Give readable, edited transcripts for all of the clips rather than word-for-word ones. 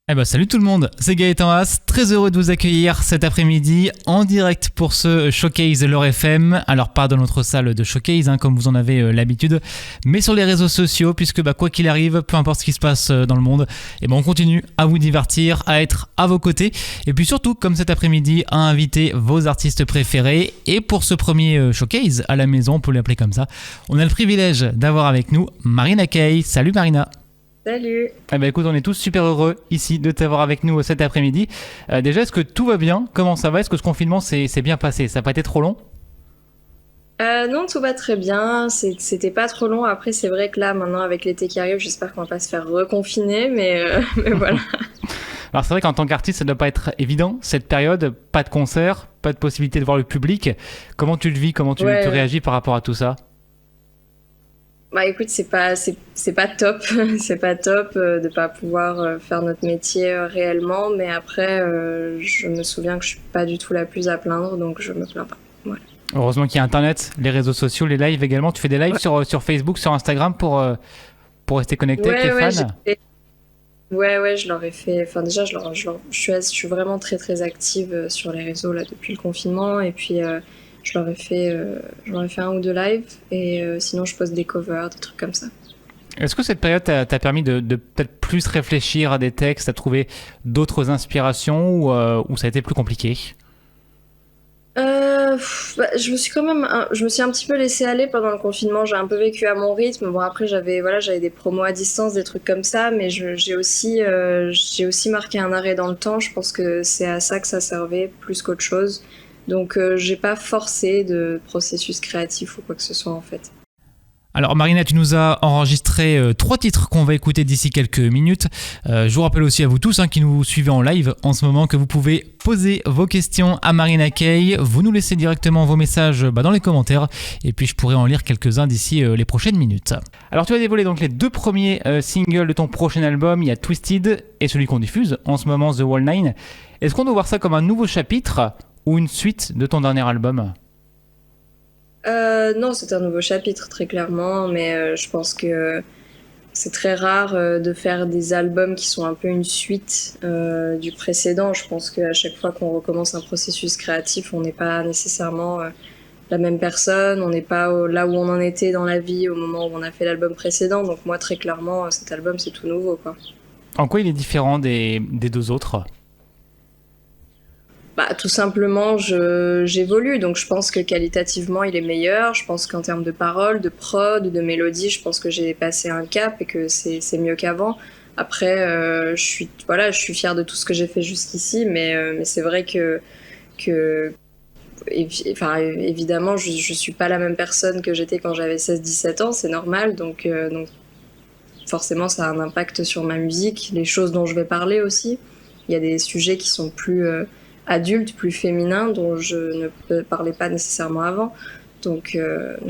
Eh ben salut tout le monde, c'est Gaëtan Haas, très heureux de vous accueillir cet après-midi en direct pour ce Showcase L'Or FM. Alors pas dans notre salle de Showcase comme vous en avez l'habitude, mais sur les réseaux sociaux puisque quoi qu'il arrive, peu importe ce qui se passe dans le monde, on continue à vous divertir, à être à vos côtés et puis surtout comme cet après-midi à inviter vos artistes préférés. Et pour ce premier Showcase à la maison, on peut l'appeler comme ça, on a le privilège d'avoir avec nous Marina Kaye. Salut Marina. Salut. Écoute, on est tous super heureux ici de t'avoir avec nous cet après-midi. Déjà, est-ce que tout va bien? Comment ça va? Est-ce que ce confinement s'est bien passé? Ça n'a pas été trop long? Non, tout va très bien. C'était pas trop long. Après, c'est vrai que là, maintenant, avec l'été qui arrive, j'espère qu'on va pas se faire reconfiner, mais voilà. Alors c'est vrai qu'en tant qu'artiste, ça ne doit pas être évident, cette période. Pas de concert, pas de possibilité de voir le public. Comment tu le vis? Comment tu réagis par rapport à tout ça? Bah écoute, c'est pas top. C'est pas top de pas pouvoir faire notre métier réellement. Mais après, je me souviens que je suis pas du tout la plus à plaindre, donc je me plains pas. Voilà. Heureusement qu'il y a Internet, les réseaux sociaux, les lives également. Tu fais des lives sur Facebook, sur Instagram pour rester connecté avec les fans? Ouais, je leur ai fait. Enfin, déjà, je suis vraiment très très active sur les réseaux là depuis le confinement. Et puis, je leur ai fait un ou deux lives. Et sinon, je poste des covers, des trucs comme ça. Est-ce que cette période t'a permis de peut-être plus réfléchir à des textes, à trouver d'autres inspirations ou ça a été plus compliqué? Je me suis un petit peu laissée aller pendant le confinement. J'ai un peu vécu à mon rythme. Bon, après, j'avais des promos à distance, des trucs comme ça, mais j'ai aussi marqué un arrêt dans le temps. Je pense que c'est à ça que ça servait plus qu'autre chose. Donc, j'ai pas forcé de processus créatif ou quoi que ce soit en fait. Alors Marina, tu nous as enregistré 3 titres qu'on va écouter d'ici quelques minutes. Je vous rappelle aussi à vous tous qui nous suivez en live en ce moment que vous pouvez poser vos questions à Marina Kaye. Vous nous laissez directement vos messages dans les commentaires et puis je pourrai en lire quelques-uns d'ici les prochaines minutes. Alors tu vas dévoiler donc les 2 premiers singles de ton prochain album. Il y a Twisted et celui qu'on diffuse en ce moment, The Wall 9. Est-ce qu'on doit voir ça comme un nouveau chapitre ou une suite de ton dernier album ? Non, c'est un nouveau chapitre, très clairement, mais je pense que c'est très rare de faire des albums qui sont un peu une suite du précédent. Je pense qu'à chaque fois qu'on recommence un processus créatif, on n'est pas nécessairement la même personne, on n'est pas là où on en était dans la vie au moment où on a fait l'album précédent. Donc moi, très clairement, cet album, c'est tout nouveau, quoi. En quoi il est différent des 2 autres ? Tout simplement, j'évolue, donc je pense que qualitativement, il est meilleur. Je pense qu'en termes de paroles, de prod, de mélodie, je pense que j'ai passé un cap et que c'est mieux qu'avant. Après, je suis fière de tout ce que j'ai fait jusqu'ici, mais c'est vrai que évidemment, je suis pas la même personne que j'étais quand j'avais 16-17 ans, c'est normal, donc forcément, ça a un impact sur ma musique, les choses dont je vais parler aussi. Il y a des sujets qui sont plus adulte, plus féminin, dont je ne parlais pas nécessairement avant. Donc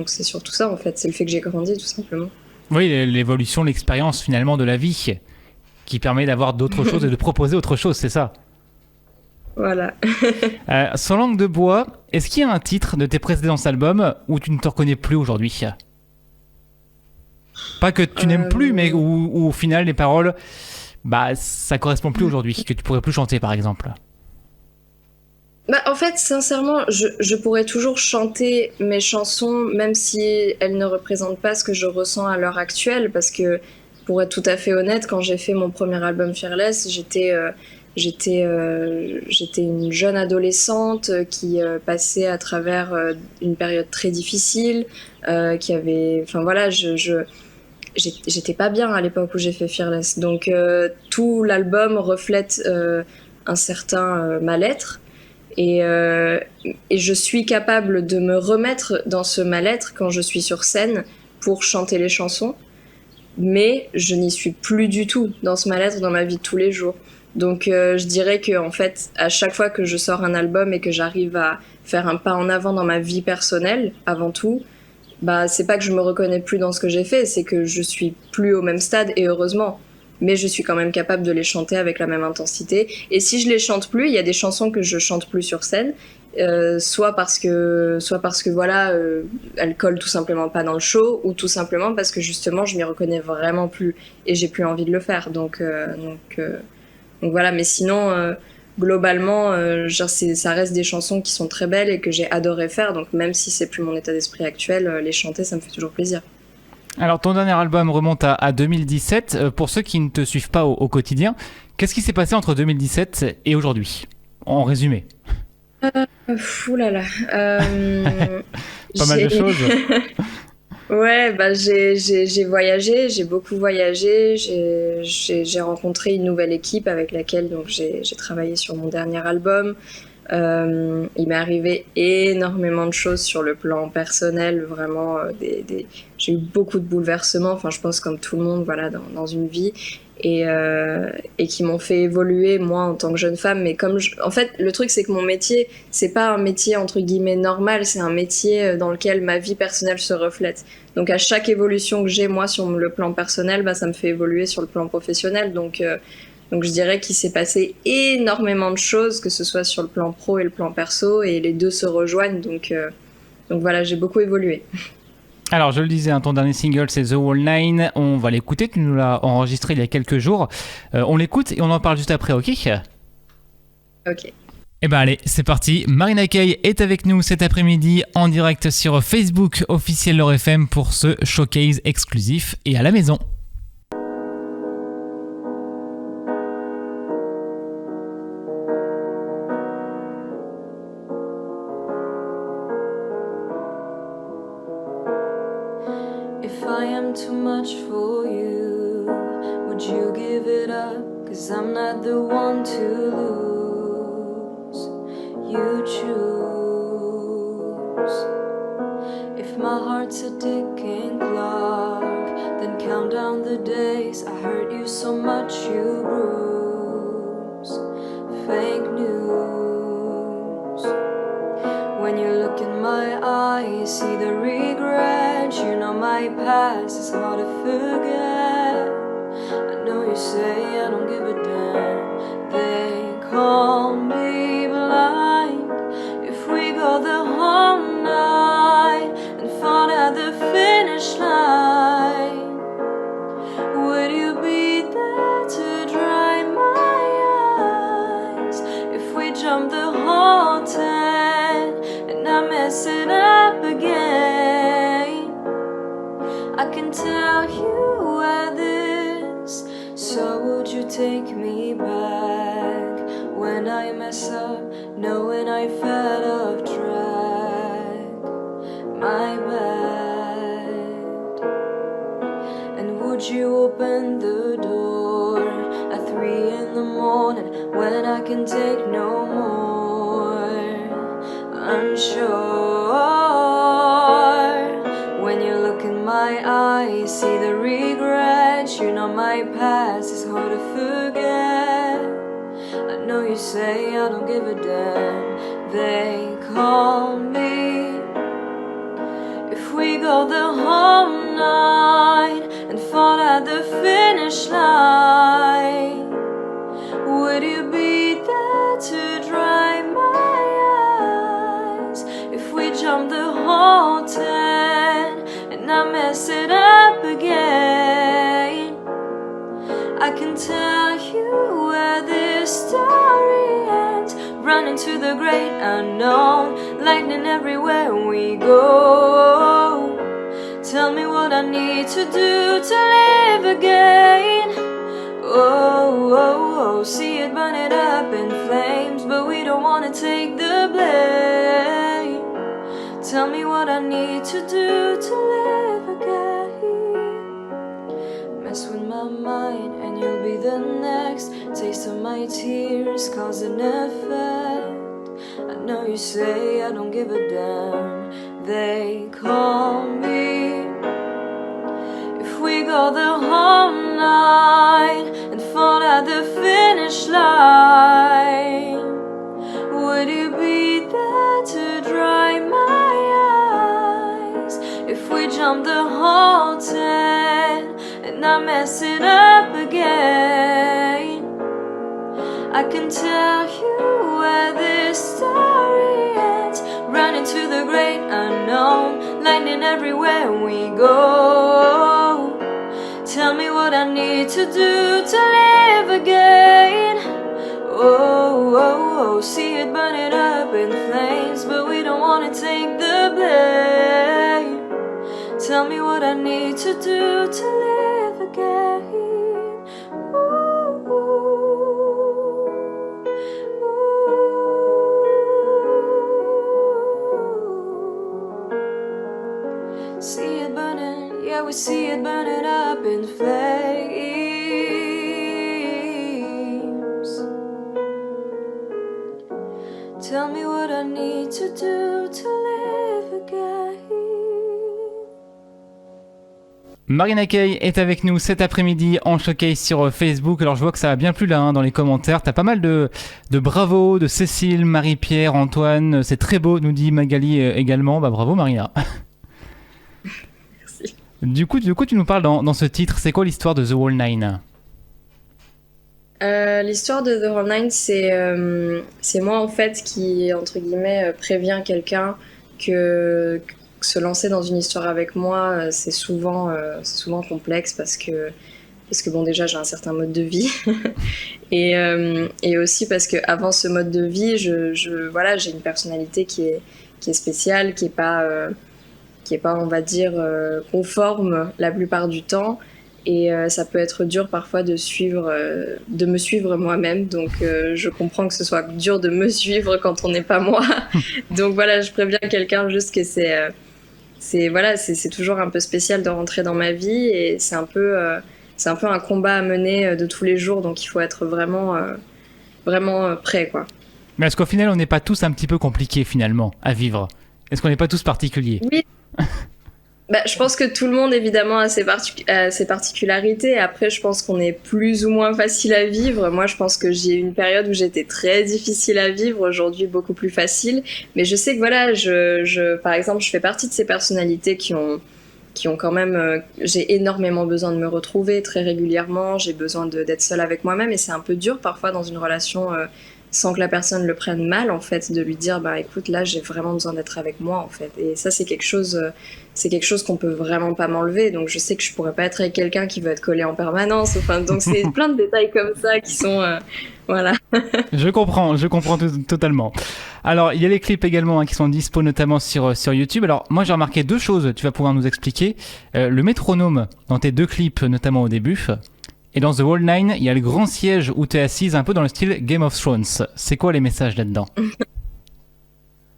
c'est surtout ça, en fait. C'est le fait que j'ai grandi, tout simplement. Oui, l'évolution, l'expérience finalement de la vie qui permet d'avoir d'autres choses et de proposer autre chose, c'est ça. Voilà. Sans langue de bois, est-ce qu'il y a un titre de tes précédents albums où tu ne te reconnais plus aujourd'hui ? Pas que tu n'aimes plus, mais où au final les paroles, ça correspond plus aujourd'hui, que tu pourrais plus chanter par exemple. En fait, sincèrement, je pourrais toujours chanter mes chansons, même si elles ne représentent pas ce que je ressens à l'heure actuelle, parce que, pour être tout à fait honnête, quand j'ai fait mon premier album Fearless, j'étais une jeune adolescente qui passait à travers une période très difficile, qui avait, enfin voilà, j'étais pas bien à l'époque où j'ai fait Fearless, donc tout l'album reflète un certain mal-être. Et je suis capable de me remettre dans ce mal-être quand je suis sur scène pour chanter les chansons, mais je n'y suis plus du tout dans ce mal-être dans ma vie de tous les jours. Donc je dirais que en fait, à chaque fois que je sors un album et que j'arrive à faire un pas en avant dans ma vie personnelle, avant tout, c'est pas que je me reconnais plus dans ce que j'ai fait, c'est que je suis plus au même stade, et heureusement. Mais je suis quand même capable de les chanter avec la même intensité. Et si je les chante plus, il y a des chansons que je chante plus sur scène, soit parce que voilà, elles collent tout simplement pas dans le show, ou tout simplement parce que justement je m'y reconnais vraiment plus et j'ai plus envie de le faire. Donc donc voilà, mais sinon, globalement, genre ça reste des chansons qui sont très belles et que j'ai adoré faire, donc même si c'est plus mon état d'esprit actuel, les chanter, ça me fait toujours plaisir. Alors, ton dernier album remonte à 2017. Pour ceux qui ne te suivent pas au quotidien, qu'est-ce qui s'est passé entre 2017 et aujourd'hui? En résumé. Ouh là là. Pas mal de choses. Ouais, bah j'ai voyagé, j'ai beaucoup voyagé, j'ai rencontré une nouvelle équipe avec laquelle donc j'ai travaillé sur mon dernier album. Il m'est arrivé énormément de choses sur le plan personnel, vraiment j'ai eu beaucoup de bouleversements, enfin je pense comme tout le monde, voilà, dans une vie, et qui m'ont fait évoluer moi en tant que jeune femme. Mais en fait, le truc c'est que mon métier, c'est pas un métier entre guillemets normal, c'est un métier dans lequel ma vie personnelle se reflète. Donc à chaque évolution que j'ai moi sur le plan personnel, bah ça me fait évoluer sur le plan professionnel. Donc je dirais qu'il s'est passé énormément de choses, que ce soit sur le plan pro et le plan perso, et les deux se rejoignent. Donc voilà, j'ai beaucoup évolué. Alors, je le disais, ton dernier single, c'est The Whole Nine. On va l'écouter, tu nous l'as enregistré il y a quelques jours. On l'écoute et on en parle juste après, ok? Ok. Eh ben allez, c'est parti. Marina Kaye est avec nous cet après-midi en direct sur Facebook officiel Laure FM pour ce showcase exclusif et à la maison. If I am too much for you, would you give it up? 'Cause I'm not the one to lose. You choose. If my heart's a ticking clock, then count down the days I hurt you so much you bruise. Fake news. When you look in my eyes, see the regret. You know my past is hard to forget. I know you say I don't give a damn. They call me blind. If we go the whole night and fall at the finish line, would you be there to dry my eyes? If we jump the whole 10 and I mess it up again, I can tell you where this. So would you take me back when I mess up, knowing I fell off track? My bad. And would you open the door at 3 in the morning when I can take no more? Unsure. When you look in my eyes, see the regret. You know my past is hard to forget. I know you say I don't give a damn. They call me. If we go the whole night and fall at the finish line, would you be there to dry my eyes? If we jump the whole 10 and I mess it up again, I can tell you where this story ends. Run into the great unknown, lightning everywhere we go. Tell me what I need to do to live again. Oh, oh, oh, see it burn it up in flames, but we don't wanna take the blame. Tell me what I need to do to live again. Mess with my mind and you'll be the next. Taste of my tears cause an effect. I know you say I don't give a damn. They call me. If we go the whole night and fall at the finish line, would you be there to dry my eyes? If we jump the whole 10 and I mess it up again, I can tell you where this story ends. Run into the great unknown, lightning everywhere we go. Tell me what I need to do to live again. whoa, see it burning up in flames, but we don't wanna take the blame. Tell me what I need to do to live again. Ooh, ooh. See it burning, yeah, we see it burning up in flames. Tell me what I need to do to live again. Marina Kaye est avec nous cet après-midi en showcase sur Facebook. Alors je vois que ça a bien plu là dans les commentaires. T'as pas mal de bravo de Cécile, Marie-Pierre, Antoine. C'est très beau, nous dit Magali également. Bah bravo Marina. Merci. Du coup, tu nous parles dans ce titre. C'est quoi l'histoire de The Whole Nine ? L'histoire de The Whole Nine, c'est moi en fait qui, entre guillemets, prévient quelqu'un que se lancer dans une histoire avec moi, c'est souvent complexe parce que bon, déjà j'ai un certain mode de vie et aussi parce que avant ce mode de vie, voilà, j'ai une personnalité qui est spéciale, qui est pas on va dire conforme la plupart du temps. Et ça peut être dur parfois de me suivre moi-même. Donc je comprends que ce soit dur de me suivre quand on n'est pas moi. Donc voilà, je préviens quelqu'un juste que c'est toujours un peu spécial de rentrer dans ma vie. Et c'est un peu un combat à mener de tous les jours. Donc il faut être vraiment prêt, quoi. Mais est-ce qu'au final, on n'est pas tous un petit peu compliqués finalement à vivre ? Est-ce qu'on n'est pas tous particuliers ? Oui. Bah, je pense que tout le monde, évidemment, a ses particularités. Après, je pense qu'on est plus ou moins facile à vivre. Moi, je pense que j'ai eu une période où j'étais très difficile à vivre. Aujourd'hui, beaucoup plus facile. Mais je sais que, voilà, par exemple, je fais partie de ces personnalités qui ont quand même... j'ai énormément besoin de me retrouver très régulièrement. J'ai besoin d'être seule avec moi-même. Et c'est un peu dur, parfois, dans une relation... sans que la personne le prenne mal, en fait, de lui dire, bah écoute, là j'ai vraiment besoin d'être avec moi, en fait. Et ça, c'est quelque chose qu'on peut vraiment pas m'enlever. Donc je sais que je pourrais pas être avec quelqu'un qui veut être collé en permanence. Enfin, donc c'est plein de détails comme ça qui sont, voilà. Je comprends totalement. Alors il y a les clips également qui sont dispo notamment sur YouTube. Alors moi j'ai remarqué deux choses, tu vas pouvoir nous expliquer. Le métronome dans tes deux clips, notamment au début. Et dans The Whole Nine, il y a le grand siège où tu es assise, un peu dans le style Game of Thrones. C'est quoi les messages là-dedans ?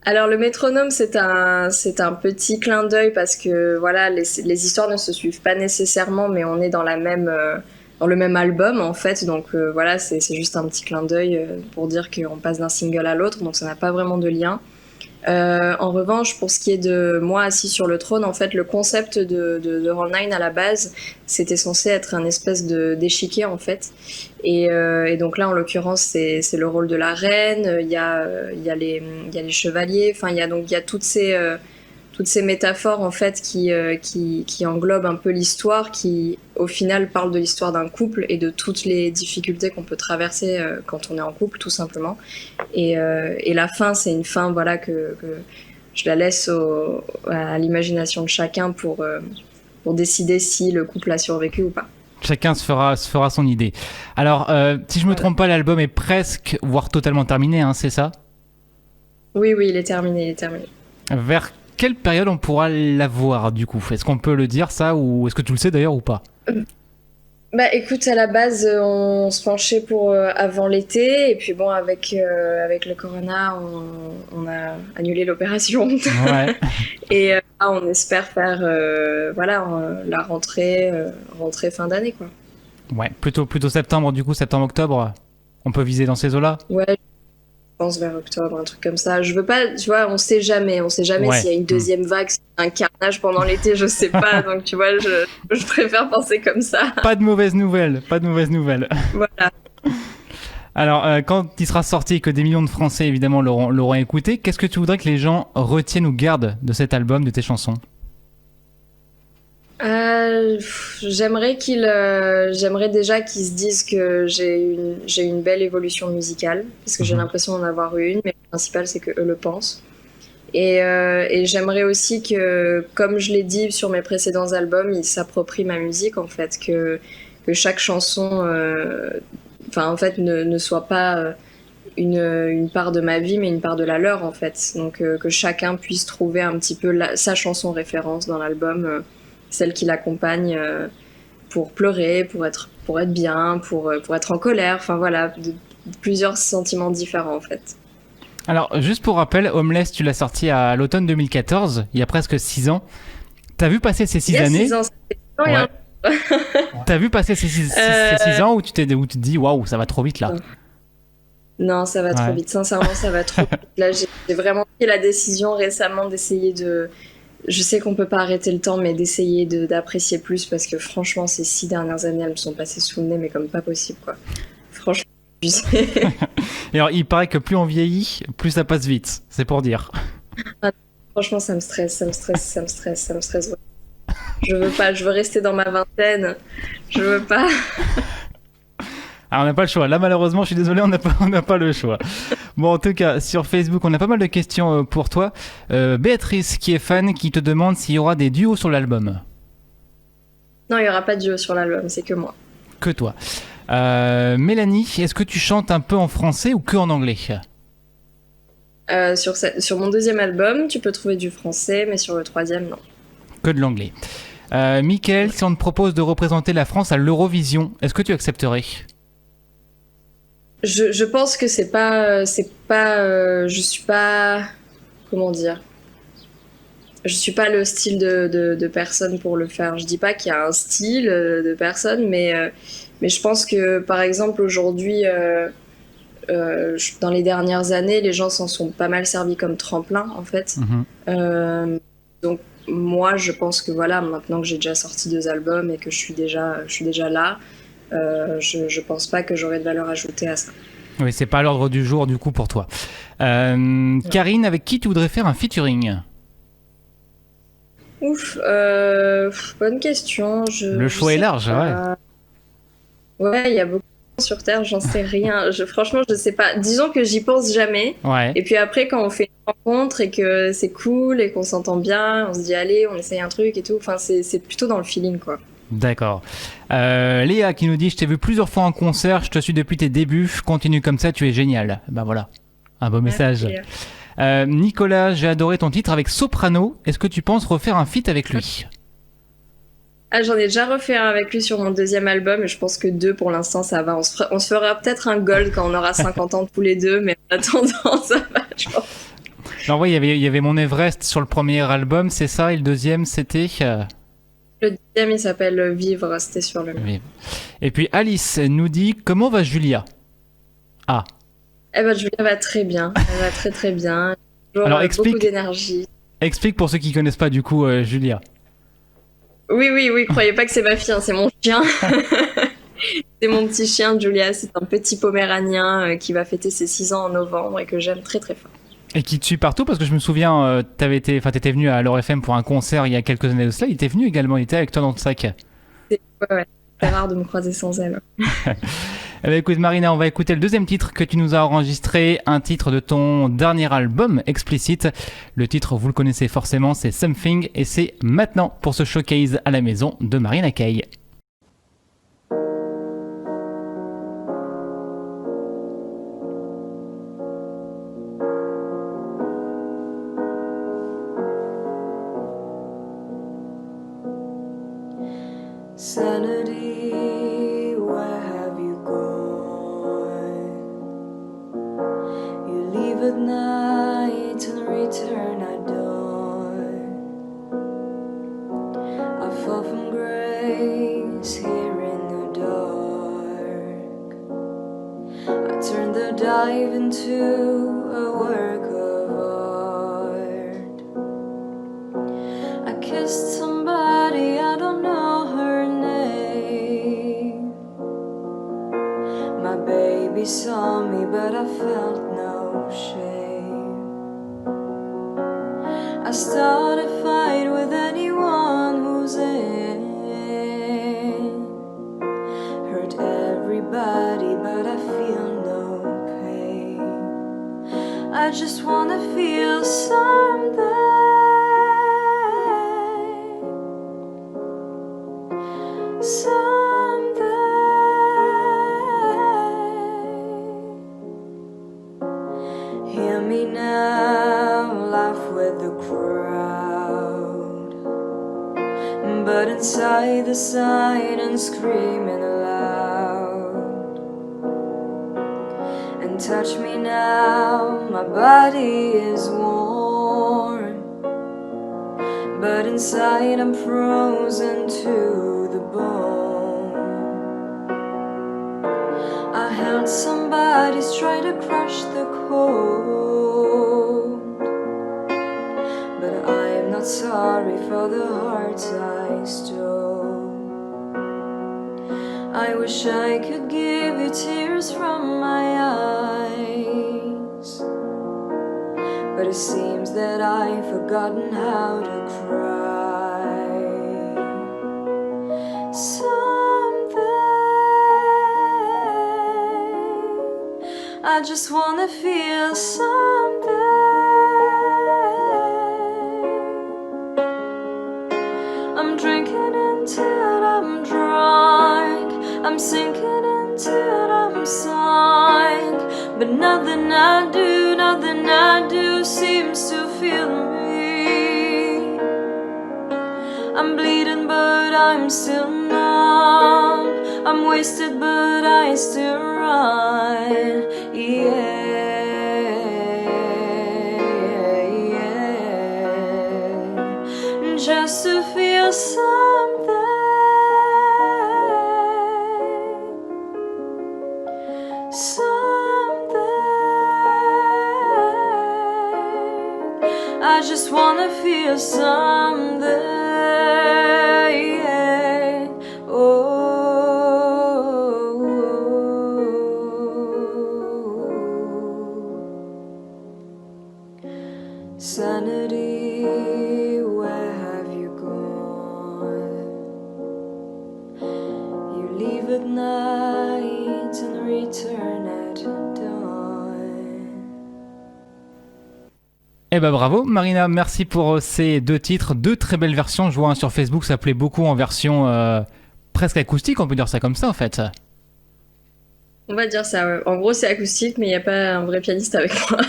Alors le métronome, c'est un petit clin d'œil parce que voilà, les histoires ne se suivent pas nécessairement, mais on est dans le même album en fait. Donc voilà, c'est juste un petit clin d'œil pour dire qu'on passe d'un single à l'autre, donc ça n'a pas vraiment de lien. En revanche, pour ce qui est de moi assis sur le trône, en fait, le concept de The Whole Nine à la base, c'était censé être un espèce d'échiquier en fait. Et donc là, en l'occurrence, c'est le rôle de la reine. Il y a les chevaliers. Enfin, il y a toutes ces métaphores en fait qui englobent un peu l'histoire, qui au final parlent de l'histoire d'un couple et de toutes les difficultés qu'on peut traverser quand on est en couple, tout simplement. Et la fin, c'est une fin, voilà, que je la laisse à l'imagination de chacun pour décider si le couple a survécu ou pas. Chacun se fera son idée. Alors, si je me trompe pas, l'album est presque, voire totalement terminé, hein, c'est ça ? Oui, il est terminé. Vers quelle période on pourra l'avoir du coup ? Est-ce qu'on peut le dire ça, ou est-ce que tu le sais d'ailleurs ou pas ? Bah écoute, à la base, on se penchait pour avant l'été, et puis bon, avec le corona, on a annulé l'opération. Ouais. Et on espère faire la rentrée fin d'année, quoi. Ouais, plutôt septembre, du coup, septembre-octobre, on peut viser dans ces eaux-là ? Ouais, je pense vers octobre, un truc comme ça. Je veux pas, tu vois, on sait jamais Ouais. s'il y a une deuxième vague, s'il y a un carnage pendant l'été, je sais pas. Donc tu vois, je préfère penser comme ça. Pas de mauvaises nouvelles. Voilà. Alors, quand il sera sorti et que des millions de Français, évidemment, l'auront écouté, qu'est-ce que tu voudrais que les gens retiennent ou gardent de cet album, de tes chansons ? J'aimerais déjà qu'ils se disent que j'ai une belle évolution musicale, parce que j'ai l'impression d'en avoir eu une, mais le principal c'est que eux le pensent. Et j'aimerais aussi que, comme je l'ai dit sur mes précédents albums, ils s'approprient ma musique en fait, que chaque chanson, en fait, ne soit pas une part de ma vie, mais une part de la leur en fait. Donc que chacun puisse trouver un petit peu sa chanson référence dans l'album, celle qui l'accompagne pour pleurer, pour être bien, pour être en colère. Enfin voilà, plusieurs sentiments différents en fait. Alors, juste pour rappel, Homeless, tu l'as sorti à l'automne 2014, il y a presque 6 ans. T'as vu passer ces 6 années 6 ans, ça fait 6 ans, il y a un- T'as vu passer ces 6 ans où tu te dis waouh, ça va trop vite là. Non, ça va trop vite. Sincèrement, ça va trop vite. Là, j'ai vraiment pris la décision récemment d'essayer de. Je sais qu'on peut pas arrêter le temps, mais d'essayer d'apprécier plus parce que franchement, ces 6 dernières années, elles me sont passées sous le nez, mais comme pas possible, quoi. Franchement, Et alors, il paraît que plus on vieillit, plus ça passe vite. C'est pour dire. Franchement, ça me stresse. Ouais. Je veux pas, je veux rester dans ma vingtaine. Je veux pas. Alors, on n'a pas le choix. Là, malheureusement, je suis désolé, on n'a pas le choix. Bon, en tout cas, sur Facebook, on a pas mal de questions pour toi. Béatrice, qui est fan, qui te demande s'il y aura des duos sur l'album. Non, il y aura pas de duo sur l'album, c'est que moi. Que toi. Mélanie, est-ce que tu chantes un peu en français ou que en anglais ? Sur mon deuxième album, tu peux trouver du français, mais sur le troisième, non. Que de l'anglais. Mickaël, si on te propose de représenter la France à l'Eurovision, est-ce que tu accepterais ? Je pense que je suis pas, comment dire, je suis pas le style de personne pour le faire. Je dis pas qu'il y a un style de personne, mais je pense que, par exemple, aujourd'hui, dans les dernières années, les gens s'en sont pas mal servis comme tremplin, en fait. Donc, moi, je pense que voilà, maintenant que j'ai déjà sorti 2 albums et que je suis déjà là, je pense pas que j'aurais de valeur ajoutée à ça. Oui, c'est pas à l'ordre du jour du coup pour toi. Karine, avec qui tu voudrais faire un featuring ? Bonne question. Le choix est large, ouais. Ouais, il y a beaucoup de gens sur Terre, j'en sais rien. Franchement, je sais pas. Disons que j'y pense jamais. Ouais. Et puis après, quand on fait une rencontre et que c'est cool et qu'on s'entend bien, on se dit allez, on essaye un truc et tout. Enfin, c'est plutôt dans le feeling, quoi. D'accord. Léa qui nous dit: je t'ai vu plusieurs fois en concert, je te suis depuis tes débuts, continue comme ça, tu es génial. Ben voilà, un beau message. Nicolas, j'ai adoré ton titre avec Soprano, est-ce que tu penses refaire un feat avec lui ? Ah, j'en ai déjà refait un avec lui sur mon deuxième album et je pense que 2 pour l'instant ça va. On se fera peut-être un gold quand on aura 50 ans tous les deux, mais en attendant ça va, je pense. Alors oui, il y avait Mon Everest sur le premier album, c'est ça, et le deuxième c'était... Le deuxième il s'appelle Vivre, c'était sur le mien. Et puis Alice nous dit: comment va Julia ? Ah. Eh ben Julia va très bien, elle va très très bien. Alors explique, beaucoup d'énergie. Explique pour ceux qui connaissent pas du coup Julia. Oui, croyez pas que c'est ma fille, hein, c'est mon chien. C'est mon petit chien, Julia, c'est un petit poméranien qui va fêter ses 6 ans en novembre et que j'aime très très fort. Et qui te suit partout, parce que je me souviens, t'étais venu à l'Or FM pour un concert il y a quelques années de cela, il était venu également, il était avec toi dans le sac. Ouais, c'est rare de me croiser sans elle. Eh bien, écoute Marina, on va écouter le deuxième titre que tu nous as enregistré, un titre de ton dernier album, Explicit. Le titre, vous le connaissez forcément, c'est Something, et c'est maintenant pour ce showcase à la maison de Marina Kaye. Sanity, where have you gone? You leave at night and return at dawn. I fall from grace here in the dark. I turn the dive into a work of art. I kissed somebody, I don't know her name. My baby saw me, but I felt no shame. I started a fight with anyone who's in. Hurt everybody, but I feel no pain. I just wanna feel someday. Someday inside the sign and screaming aloud. And touch me now, my body is warm, but inside I'm frozen to the bone. I held somebody's try to crush the cold, but I'm not sorry for the hearts I stole. I wish I could give you tears from my eyes, but it seems that I've forgotten how to cry. Someday I just wanna feel someday. I'm drinking until I'm drunk, I'm sinking until I'm sunk, but nothing I do seems to feel me. I'm bleeding but I'm still numb, I'm wasted but I still run. Just to feel something, I just wanna feel something. Sanity, where have you gone? You leave at night and return at dawn. Eh ben bravo Marina, merci pour ces deux titres, deux très belles versions. Je vois sur Facebook, ça plaît beaucoup en version presque acoustique, on peut dire ça comme ça en fait. On va dire ça, ouais. En gros c'est acoustique mais il n'y a pas un vrai pianiste avec moi.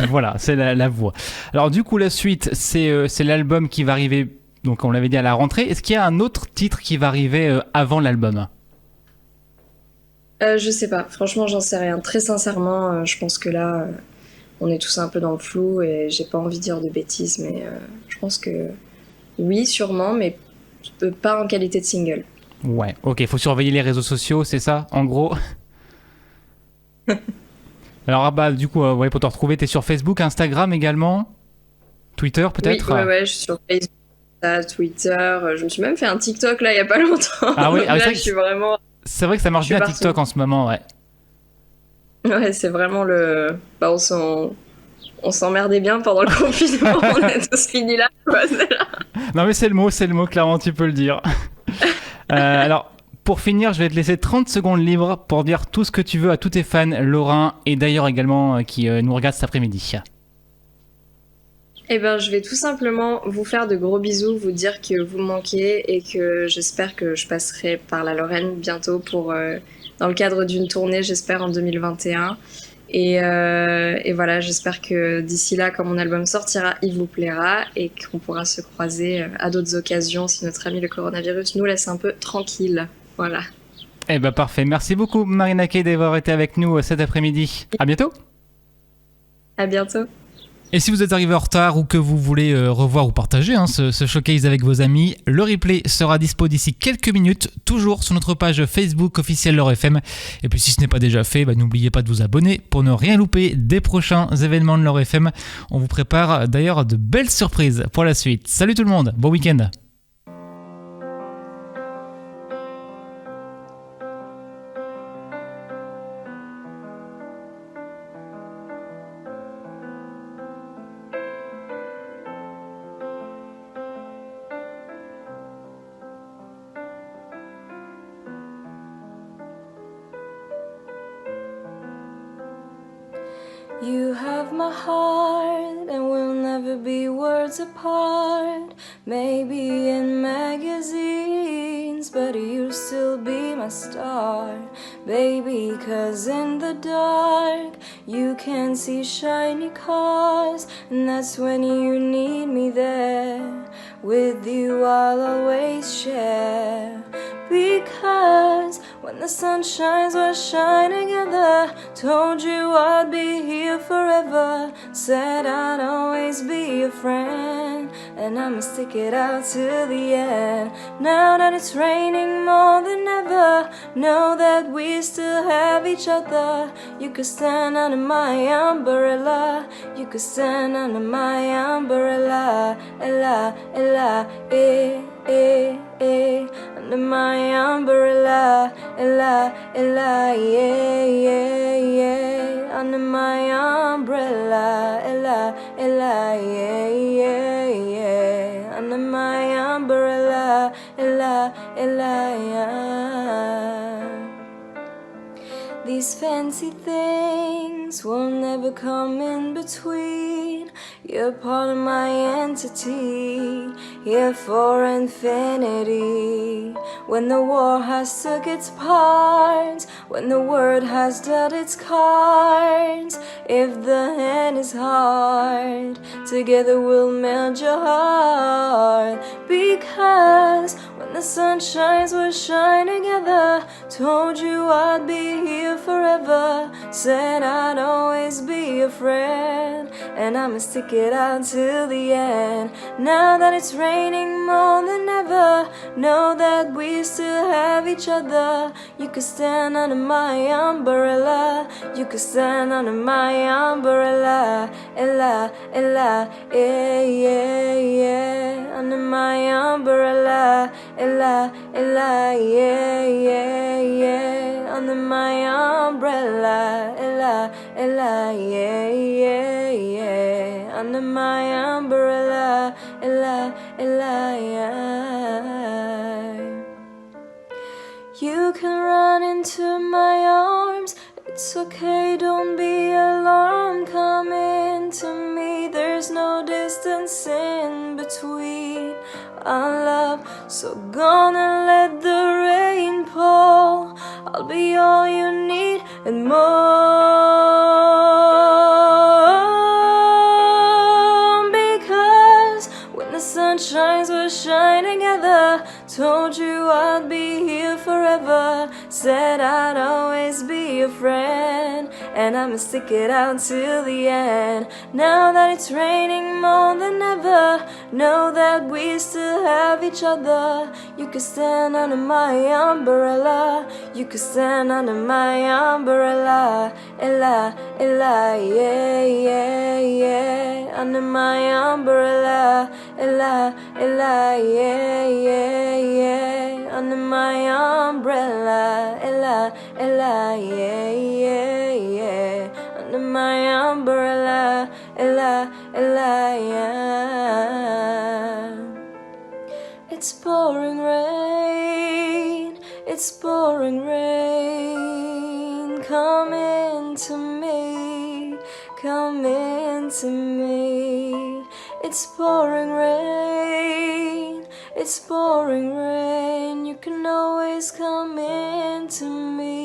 Voilà, c'est la voix. Alors du coup la suite, c'est l'album qui va arriver, donc on l'avait dit à la rentrée. Est-ce qu'il y a un autre titre qui va arriver avant l'album ? Je sais pas, franchement j'en sais rien. Très sincèrement, je pense que là, on est tous un peu dans le flou et j'ai pas envie de dire de bêtises, mais je pense que oui sûrement, mais pas en qualité de single. Ouais, ok, faut surveiller les réseaux sociaux, c'est ça, en gros. Alors bah du coup, ouais, pour te retrouver, t'es sur Facebook, Instagram également, Twitter peut-être. Oui, ouais, je suis sur Facebook, Twitter, je me suis même fait un TikTok là il y a pas longtemps. Ah oui, là, je suis vraiment... C'est vrai que ça marche bien partout. TikTok en ce moment, ouais. Ouais, c'est vraiment le... Bah, on s'emmerdait bien pendant le confinement, on est tous finis là, quoi, c'est là. Non mais c'est le mot, clairement tu peux le dire. Alors, pour finir, je vais te laisser 30 secondes libres pour dire tout ce que tu veux à tous tes fans lorrains et d'ailleurs également qui nous regardent cet après-midi. Eh ben, je vais tout simplement vous faire de gros bisous, vous dire que vous me manquez et que j'espère que je passerai par la Lorraine bientôt pour, dans le cadre d'une tournée, j'espère en 2021. Et voilà, j'espère que d'ici là, quand mon album sortira, il vous plaira et qu'on pourra se croiser à d'autres occasions si notre ami le coronavirus nous laisse un peu tranquille. Voilà. Eh ben parfait, merci beaucoup Marina Kaye d'avoir été avec nous cet après-midi. À bientôt. À bientôt. Et si vous êtes arrivé en retard ou que vous voulez revoir ou partager ce showcase avec vos amis, le replay sera dispo d'ici quelques minutes, toujours sur notre page Facebook officielle Lore FM. Et puis si ce n'est pas déjà fait, n'oubliez pas de vous abonner pour ne rien louper des prochains événements de Lore FM. On vous prépare d'ailleurs de belles surprises pour la suite. Salut tout le monde, bon week-end. You have my heart and we'll never be worlds apart. Maybe in magazines, but you'll still be be my star, baby, 'cause in the dark you can see shiny cars, and that's when you need me there. With you I'll always share, because when the sun shines we'll shine together. Told you I'd be here forever, said I'd always be your friend, and I'ma stick it out till the end. Now that it's raining more than ever, know that we still have each other. You could stand under my umbrella, you could stand under my umbrella, ella, ella, under my umbrella, ella, ella, yeah, yeah, yeah, under my umbrella, ella, ella, yeah, yeah, yeah, under my umbrella, ella, ella, yeah. These fancy things will never come in between. You're part of my entity, here for infinity. When the war has took its part, when the world has dealt its cards, if the hand is hard, together we'll melt your heart. Because when the sun shines, we'll shine together. Told you I'd be here forever, said I'd always be your friend, and I'ma stick it out till the end. Now that it's raining more than ever, know that we still have each other. You could stand under my umbrella, you could stand under my umbrella, ella, ella, yeah, yeah, yeah, under my umbrella, ella, ella, yeah, yeah, yeah, under my umbrella, ella, ella, yeah, yeah, yeah, under my umbrella, ella, ella, yeah. You can run into my arms, it's okay, don't be alarmed. Come into me, there's no distance in between our love. So gonna let the rain pour, I'll be all you need and more. Because when the sun shines, we'll shine together. Told you I'd be here forever, said I'd always be your friend, and I'ma stick it out till the end. Now that it's raining more than ever, know that we still have each other. You could stand under my umbrella, you could stand under my umbrella, ella, ella, yeah, yeah, yeah, under my umbrella, ella, ella, yeah, yeah, yeah, under my umbrella, ella, ella, yeah, yeah, yeah, under my umbrella, ella, ella, yeah. It's pouring rain, it's pouring rain. Come into me, come into me. It's pouring rain, it's pouring rain. You can always come into me.